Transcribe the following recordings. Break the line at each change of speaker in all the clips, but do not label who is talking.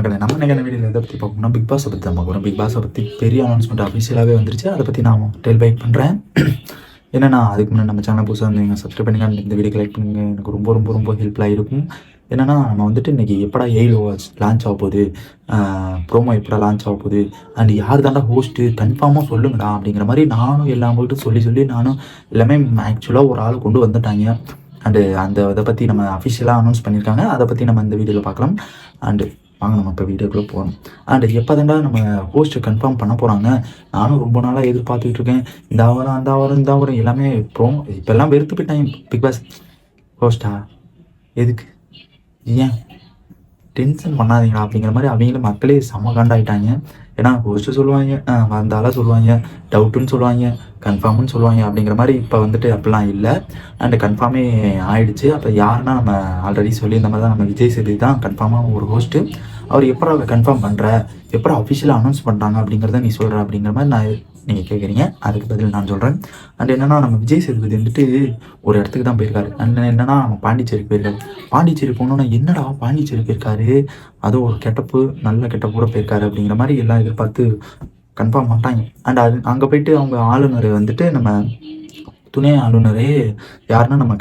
மக்களே, நம்ம இன்னைக்கான வீடியோவில் எதை பற்றி பார்க்கணும்னா பிக் பாஸை பற்றி தான் பார்க்குறோம். பிக் பாஸை பற்றி பெரிய அனௌன்ஸ்மெண்ட் அஃபிஷியலாகவே வந்துருச்சு. அதை பற்றி நான் டெல் பைட் பண்ணுறேன். என்னன்னா, அதுக்கு முன்னாடி நம்ம சேனல் புதுசாக இருந்தீங்க சப்ஸ்கிரைப் பண்ணிங்க, இந்த வீடியோ லைக் பண்ணுங்க. எனக்கு ரொம்ப ரொம்ப ரொம்ப ஹெல்ப்ஃபுல்லாக இருக்கும். என்னன்னா, நம்ம வந்துட்டு இன்றைக்கி எப்படா ஏஐ லான்ச் ஆக போகுது, ப்ரோமோ எப்படா லான்ச் ஆக போகுது, அண்ட் யார் தாண்டா ஹோஸ்ட்டு கன்ஃபார்மாக சொல்லுங்கடா அப்படிங்கிற மாதிரி நானும் எல்லாம் போய்ட்டு சொல்லி நானும் எல்லாமே ஆக்சுவலாக ஒரு ஆள் கொண்டு வந்துட்டாங்க. அண்டு இதை பற்றி நம்ம அஃபிஷியலாக அனௌன்ஸ் பண்ணியிருக்காங்க. அதை பற்றி நம்ம இந்த வீடியோவில் பார்க்கலாம். அண்டு வாங்க நம்ம இப்போ வீடியோக்குள்ளே போகணும். அண்டு எப்போ தாண்டா நம்ம ஹோஸ்ட்டு கன்ஃபார்ம் பண்ண போகிறாங்க, நானும் ரொம்ப நாளாக எதிர்பார்த்துக்கிட்டு இருக்கேன். இந்த வாரம் எல்லாமே இப்போல்லாம் வெறுத்து போயிட்டாங்க. பிக் பாஸ் ஹோஸ்டா எதுக்கு, ஏன் டென்ஷன் பண்ணாதீங்களா அப்படிங்கிற மாதிரி அவங்களும் மக்களே செம்ம காண்டாயிட்டாங்க. ஏன்னா ஹோஸ்ட்டு சொல்லுவாங்க, வந்தாலும் சொல்லுவாங்க, டவுட்டுன்னு சொல்லுவாங்க, கன்ஃபார்ம்னு சொல்லுவாங்க. அப்படிங்கிற மாதிரி இப்போ வந்துட்டு அப்படிலாம் இல்லை. அண்டு கன்ஃபார்மே ஆயிடுச்சு. அப்போ யாருன்னா நம்ம ஆல்ரெடி சொல்லி இந்த மாதிரி தான் நம்ம விஜய் சேதுபதி தான் கன்ஃபார்மாக ஒரு ஹோஸ்ட்டு. அவர் எப்போ அவர் கன்ஃபார்ம் பண்ணுற, எப்போ அஃபிஷியலாக அனௌன்ஸ் பண்ணுறாங்க அப்படிங்கிறத நீ சொல்கிற அப்படிங்கிற மாதிரி நீங்கள் கேட்குறீங்க. அதுக்கு பதில் நான் சொல்கிறேன். அண்ட் என்னென்னா, நம்ம விஜய் சேதுபதி வந்துட்டு ஒரு இடத்துக்கு தான் போயிருக்காரு. அண்ட் என்னென்னா, நம்ம பாண்டிச்சேரிக்கு போயிருக்காரு. பாண்டிச்சேரி போனோன்னா என்னடா பாண்டிச்சேரி போயிருக்காரு, அதுவும் ஒரு கெட்டப்பு, நல்ல கெட்டப்பு கூட போயிருக்காரு அப்படிங்கிற மாதிரி எல்லாம் எதிர்பார்த்து கன்ஃபார்ம் பண்ணிட்டாங்க. அண்ட் அங்கே போயிட்டு அவங்க ஆளுநர் வந்துட்டு நம்ம துணை ஆளுநரே யாருன்னா நம்ம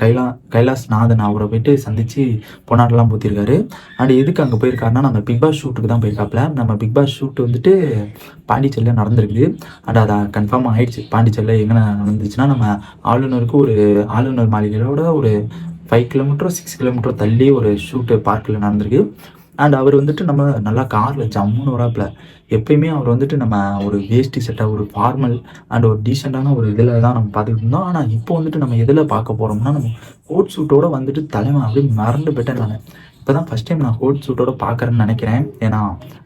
கைலாஸ்நாதன் அவரை போயிட்டு சந்தித்து பொன்னாடெல்லாம் பூத்திருக்காரு. அண்ட் எதுக்கு அங்கே போயிருக்காருன்னா, நம்ம பிக் பாஸ் ஷூட்டுக்கு தான் போயிருக்காப்புல. நம்ம பிக் பாஸ் ஷூட்டு வந்துட்டு பாண்டிச்சேரியில் நடந்திருக்குது. அண்ட் அதை கன்ஃபார்ம் ஆகிடுச்சு. பாண்டிச்சேரியில் எங்கே நடந்துச்சுன்னா, நம்ம ஆளுநருக்கு ஒரு ஆளுநர் மாளிகையோட ஒரு 5 கிலோமீட்டரோ 6 கிலோமீட்டரோ தள்ளி ஒரு ஷூட்டு பார்க்கில் நடந்திருக்கு. அண்ட் அவர் வந்துட்டு நம்ம நல்லா காரில் ஜம்முன்னு வராப்பில். எப்பயுமே அவர் வந்துட்டு நம்ம ஒரு வேஷ்டி சட்டை, ஒரு ஃபார்மல் அண்ட் ஒரு டீசெண்டான ஒரு இதில் தான் நம்ம பார்த்துக்கிட்டு இருந்தோம். ஆனால் இப்போ வந்துட்டு நம்ம எதில் பார்க்க போகிறோம்னா, நம்ம கோட் சூட்டோடு வந்துட்டு தலைமை அப்படியே மறந்து போயிட்டேன். நான் இப்போ தான் ஃபஸ்ட் டைம் நான் கோட் சூட்டோடு பார்க்குறேன்னு நினைக்கிறேன். ஏன்னா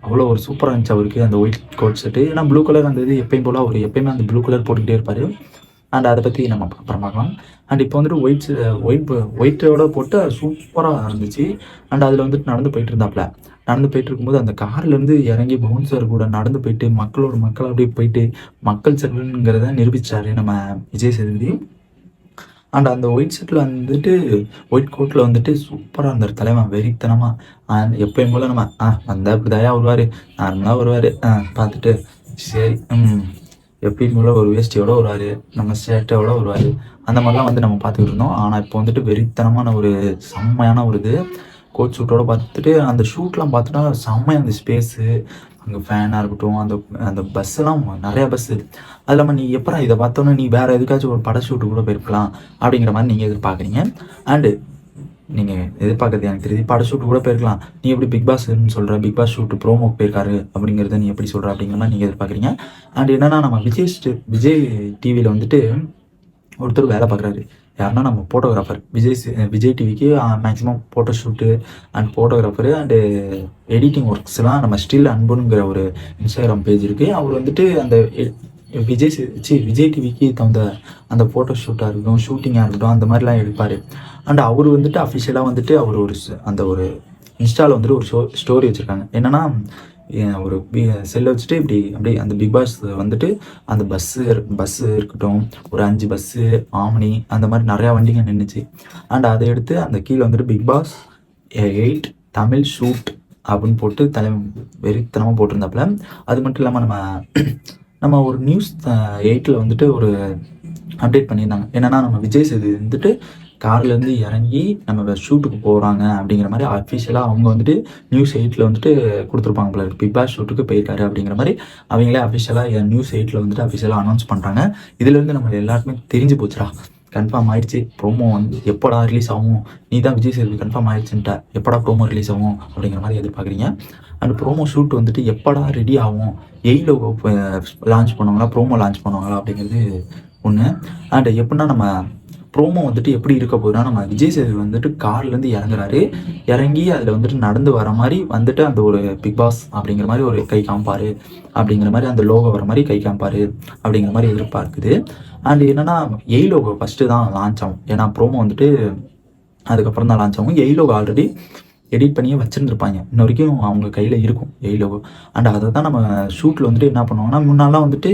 அவ்வளோ ஒரு சூப்பராக இருந்துச்சு அவருக்கு அந்த ஒயிட் கோட் செட்டு. ஏன்னா ப்ளூ கலர் அந்த இது எப்பயும் போல் அவர் எப்பயுமே அந்த ப்ளூ கலர் போட்டுக்கிட்டே இருப்பார். அண்ட் அதை பற்றி நம்ம அப்புறம் பார்க்கலாம். அண்ட் இப்போ வந்துட்டு ஒயிட்டோட போட்டு சூப்பராக இருந்துச்சு. அண்ட் அதில் வந்துட்டு நடந்து போயிட்டு இருக்கும்போது அந்த கார்லேருந்து இறங்கி பவுன்சர் கூட நடந்து போயிட்டு மக்கள் அப்படியே போயிட்டு மக்கள் செல்வனுங்கிறத நிரூபித்தார் நம்ம விஜய் சேதுபதி. அண்ட் அந்த ஒயிட் ஷர்ட்டில் வந்துட்டு ஒயிட் கோட்டில் வந்துட்டு சூப்பராக இருந்தார் தலைவன், வெறித்தனமாக. எப்பயும் போல் நம்ம வந்தால் இப்படி தயா வருவார், நார்மலாக வருவார், பார்த்துட்டு சரி எப்பயும் போல ஒரு வேஷ்டியோட வருவார், நம்ம ஷர்ட்டோட வருவார், அந்த மாதிரிலாம் வந்து நம்ம பார்த்துக்கிட்டு இருந்தோம். ஆனால் இப்போ வந்துட்டு வெறித்தனமான ஒரு செம்மையான ஒரு இது கோட் ஷூட்டோட பார்த்துட்டு அந்த ஷூட்லாம் பார்த்துட்டா செம்மையாக அந்த ஸ்பேஸு, அங்கே ஃபேனாக இருக்கட்டும், அந்த பஸ்ஸெல்லாம் நிறையா பஸ்ஸு. அது இல்லாமல் நீ எப்போ இதை பார்த்தோன்னா நீ வேறு எதுக்காச்சும் ஒரு பட ஷூட்டு கூட போயிருக்கலாம் அப்படிங்கிற மாதிரி நீங்கள் எதிர்பார்க்குறீங்க. அண்டு நீங்கள் எதிர்பார்க்குறது எனக்கு தெரியுது, பட ஷூட்டு கூட போயிருக்கலாம். நீ எப்படி பிக் பாஸ்ன்னு சொல்கிற, பிக் பாஸ் ஷூட்டு ப்ரோமோக்கு போயிருக்காரு அப்படிங்கிறத நீ எப்படி சொல்கிற அப்படிங்கிற மாதிரி நீங்கள் எதிர்பார்க்குறீங்க. அண்ட் என்னென்னா, நம்ம விஜய் டிவியில் வந்துட்டு ஒருத்தர் வேலை பார்க்குறாரு. யாருன்னா நம்ம ஃபோட்டோகிராஃபர். விஜய் டிவிக்கு maximum photo shoot and photographer and editing ஒர்க்ஸ்லாம் நம்ம ஸ்டில் அன்புங்கிற ஒரு இன்ஸ்டாகிராம் பேஜ் இருக்குது. அவர் வந்துட்டு அந்த விஜய் டிவிக்கு தகுந்த அந்த ஃபோட்டோ ஷூட்டாக இருக்கட்டும், ஷூட்டிங்காக இருக்கட்டும், அந்த மாதிரிலாம் எடுப்பார். அண்ட் அவர் வந்துட்டு அஃபிஷியலாக வந்துட்டு அவர் ஒரு இன்ஸ்டாவில் வந்துட்டு ஒரு ஸ்டோரி வச்சுருக்காங்க. என்னென்னா, ஒரு செல்லை வச்சுட்டு அப்படியே அந்த பிக் பாஸ் வந்துட்டு அந்த பஸ்ஸு இருக்கட்டும், ஒரு 5 பஸ்ஸு, ஆம்னி, அந்த மாதிரி நிறையா வண்டிங்க நின்றுச்சு. அண்ட் அதை எடுத்து அந்த கீழே வந்துட்டு பிக் பாஸ் 8 தமிழ் ஷூட் அப்படின்னு போட்டு வெறித்தனமாக போட்டிருந்தாப்புல. அது மட்டும் இல்லாமல் நம்ம ஒரு நியூஸ் 8 வந்துட்டு ஒரு அப்டேட் பண்ணியிருந்தாங்க. என்னென்னா, நம்ம விஜய் சேது வந்துட்டு கார்லேருந்து இறங்கி நம்ம ஷூட்டுக்கு போகிறாங்க அப்படிங்கிற மாதிரி அஃபிஷியலாக அவங்க வந்துட்டு நியூஸ் 8 வந்துட்டு கொடுத்துருப்பாங்க போல. பிக் பாஸ் ஷூட்டுக்கு போயிருக்காரு அப்படிங்கிற மாதிரி அவங்களே அஃபிஷியலாக நியூஸ் 8 வந்துட்டு அஃபிஷியலாக அனௌன்ஸ் பண்ணுறாங்க. இதுலேருந்து நம்ம எல்லாருக்குமே தெரிஞ்சு போச்சுடா, கன்ஃபார்ம் ஆகிடுச்சு. ப்ரோமோ வந்து எப்போடா ரிலீஸ் ஆகும், நீ தான் விஜய் சேதுபதி கன்ஃபார்ம் ஆகிடுச்சுன்ட்ட, எப்போடா ப்ரோமோ ரிலீஸ் ஆகும் அப்படிங்கிற மாதிரி எதிர்பார்க்குறீங்க. அண்ட் ப்ரோமோ ஷூட் வந்துட்டு எப்போடா ரெடி ஆகும், லோகோ லான்ச் பண்ணுவாங்களா, ப்ரோமோ லான்ச் பண்ணுவாங்களா அப்படிங்கிறது ஒன்று. அண்ட் எப்படின்னா, நம்ம ப்ரோமோ வந்துட்டு எப்படி இருக்க போகுதுன்னா, நம்ம விஜய் சேதுபதி வந்துட்டு கார்லேருந்து இறங்கி அதில் வந்துட்டு நடந்து வர மாதிரி வந்துட்டு அந்த ஒரு பிக் பாஸ் அப்படிங்கிற மாதிரி ஒரு கை காமிப்பார் அப்படிங்கிற மாதிரி, அந்த லோகோ வர மாதிரி கை காமிப்பார் அப்படிங்கிற மாதிரி எதிர்பார்க்குது. அண்ட் என்னென்னா, லோகோ ஃபஸ்ட்டு தான் லான்ச் ஆகும். ஏன்னா ப்ரோமோ வந்துட்டு அதுக்கப்புறம் தான் லான்ச் ஆகும். லோகோ ஆல்ரெடி எடிட் பண்ணியே வச்சுருந்துருப்பாங்க. இன்ன வரைக்கும் அவங்க கையில் இருக்கும் லோகோ. அண்ட் அதை தான் நம்ம ஷூட்டில் வந்துட்டு என்ன பண்ணுவாங்கன்னா, முன்னாலாம் வந்துட்டு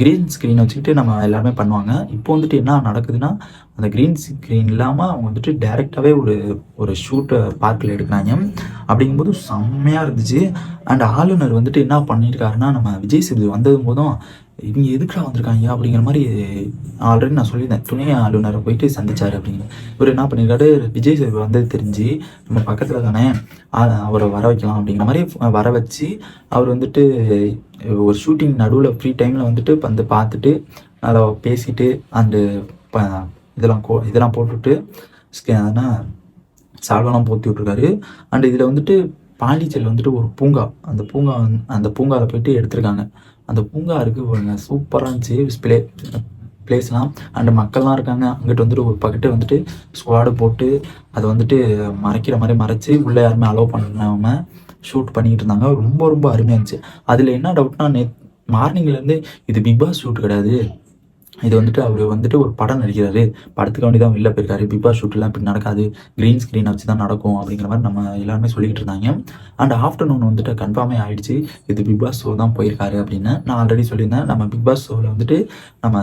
க்ரீன் ஸ்க்ரீன் வச்சுக்கிட்டு நம்ம எல்லாருமே பண்ணுவாங்க. இப்போ வந்துட்டு என்ன நடக்குதுன்னா, அந்த க்ரீன் ஸ்க்ரீன் இல்லாமல் அவங்க வந்துட்டு டேரெக்டாகவே ஒரு ஷூட்டை பார்க்கில் எடுக்கிறாங்க. அப்படிங்கும்போது செம்மையாக இருந்துச்சு. அண்ட் ஆளுநர் வந்துட்டு என்ன பண்ணியிருக்காருன்னா, நம்ம விஜய் சேதுபதி வந்ததும் போதும் இவங்க எதுக்குடா வந்திருக்காங்க அப்படிங்கிற மாதிரி ஆல்ரெடி நான் சொல்லியிருந்தேன். துணை ஆளுநரை போயிட்டு சந்திச்சார் அப்படின்னு. இவர் என்ன பண்ணியிருக்காரு, விஜய் சேதுபதி வந்தது தெரிஞ்சு நம்ம பக்கத்தில் தானே அவரை வர வைக்கலாம் அப்படிங்கிற மாதிரி வர வச்சு அவர் வந்துட்டு ஒரு ஷூட்டிங் நடுவில் ஃப்ரீ டைமில் வந்துட்டு வந்து பார்த்துட்டு அதை பேசிட்டு அண்டு இதெல்லாம் போட்டுவிட்டு ஆனால் சால்வெல்லாம் போற்றி விட்ருக்காரு. அண்ட் இதில் வந்துட்டு பாண்டிச்சேரியில் வந்துட்டு ஒரு பூங்கா, அந்த பூங்காவில் போயிட்டு எடுத்திருக்காங்க. அந்த பூங்கா இருக்குது, சூப்பராக இருந்துச்சு பிளேஸ்லாம். அண்டு மக்கள்லாம் இருக்காங்க. அங்கிட்டு வந்துட்டு ஒரு பக்கெட்டு வந்துட்டு ஸ்குவாடு போட்டு அதை வந்துட்டு மறைக்கிற மாதிரி மறைச்சி உள்ளே யாருமே அலோவ் பண்ணாமல் ஷூட் பண்ணிக்கிட்டு இருந்தாங்க. ரொம்ப ரொம்ப அருமையாக இருந்துச்சு. அதில் என்ன டவுட்னா, மார்னிங்லேருந்து இது பிக் பாஸ் ஷூட் கிடையாது, இது வந்துட்டு அவர் வந்துட்டு ஒரு படம் நடிக்கிறாரு, படத்துக்கு வேண்டி தான் வெளில போயிருக்காரு, பிக் பாஸ் ஷூட்லாம் இப்படி நடக்காது, க்ரீன் ஸ்க்ரீனை வச்சு தான் நடக்கும் அப்படிங்கிற மாதிரி நம்ம எல்லாருமே சொல்லிக்கிட்டு இருந்தாங்க. அண்ட் ஆஃப்டர்நூன் வந்துட்டு கன்ஃபார்மே ஆகிடுச்சு இது பிக் பாஸ் ஷோ தான் போயிருக்காரு அப்படின்னு. நான் ஆல்ரெடி சொல்லியிருந்தேன், நம்ம பிக் பாஸ் ஷோவில் வந்துட்டு நம்ம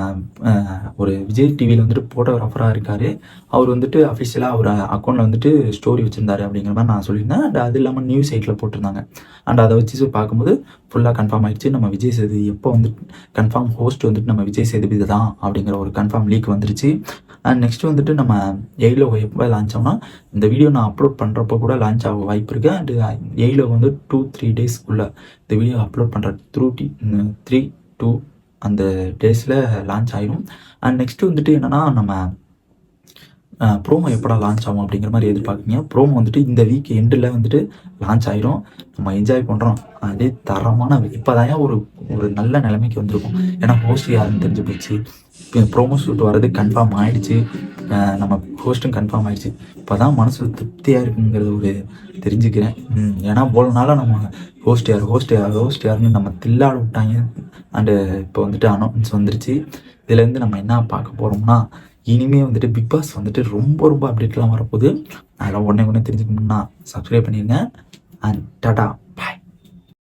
ஒரு விஜய் டிவியில் வந்துட்டு ஃபோட்டோகிராஃபராக இருக்கார், அவர் வந்துட்டு அஃபிஷியலாக ஒரு அக்கௌண்ட்டில் வந்துட்டு ஸ்டோரி வச்சுருந்தாரு அப்படிங்கிற மாதிரி நான் சொல்லியிருந்தேன். அண்ட் அது இல்லாமல் நியூஸ் சைட்டில் போட்டிருந்தாங்க. அண்ட் அதை வச்சு பார்க்கும்போது ஃபுல்லாக கன்ஃபார்ம் ஆகிடுச்சு. நம்ம விஜய் சேதுபதி எப்போ வந்துட்டு கன்ஃபார்ம் ஹோஸ்ட் வந்துட்டு நம்ம விஜய் சேதுபதி தான் அப்படிங்கிற ஒரு கன்ஃபார்ம் லீக் வந்துருச்சு. அண்ட் நெக்ஸ்ட் வந்துட்டு நம்ம லோகோ எப்போ லான்ச் ஆகும்னா, இந்த வீடியோ நான் அப்லோட் பண்ணுறப்போ கூட லான்ச் ஆக வாய்ப்பு இருக்குது. அண்டு லோகோ வந்து 2-3 டேஸ்க்குள்ளே இந்த வீடியோ அப்லோட் பண்ணுற 3-2 அந்த டேஸில் லான்ச் ஆகிடும். அண்ட் நெக்ஸ்ட்டு வந்துட்டு என்னென்னா, நம்ம ப்ரோமோ எப்படா லான்ச் ஆகும் அப்படிங்கிற மாதிரி எதிர்பார்க்குறீங்க. ப்ரோமோ வந்துட்டு இந்த வீக் எண்டில் வந்துட்டு லான்ச் ஆகிடும். நம்ம என்ஜாய் பண்ணுறோம். அதே தரமான இப்போ தான் ஒரு நல்ல நிலைமைக்கு வந்திருக்கும். ஏன்னா ஹோஸ்ட் யாருன்னு தெரிஞ்சு போச்சு. இப்போ ப்ரோமோ ஷூட் வர்றது கன்ஃபார்ம் ஆகிடுச்சு. நம்ம ஹோஸ்ட்டும் கன்ஃபார்ம் ஆகிடுச்சு. இப்போ தான் மனசு திருப்தியாக இருக்குங்கிறது ஒரு தெரிஞ்சுக்கிறேன். ஏன்னா போல நாளாக நம்ம ஹோஸ்ட் யாருன்னு நம்ம தில்லாட விட்டாங்க. அண்டு இப்போ வந்துட்டு அனௌன்ஸ் வந்துருச்சு. இதுலேருந்து நம்ம என்ன பார்க்க போகிறோம்னா, இனிமேல் வந்துட்டு பிக் பாஸ் வந்துட்டு ரொம்ப ரொம்ப அப்டேட்லாம் வரப்போகுது. அதெல்லாம் உடனே தெரிஞ்சுக்கணும்னா சப்ஸ்கிரைப் பண்ணிடுங்க. அண்ட் டாடா.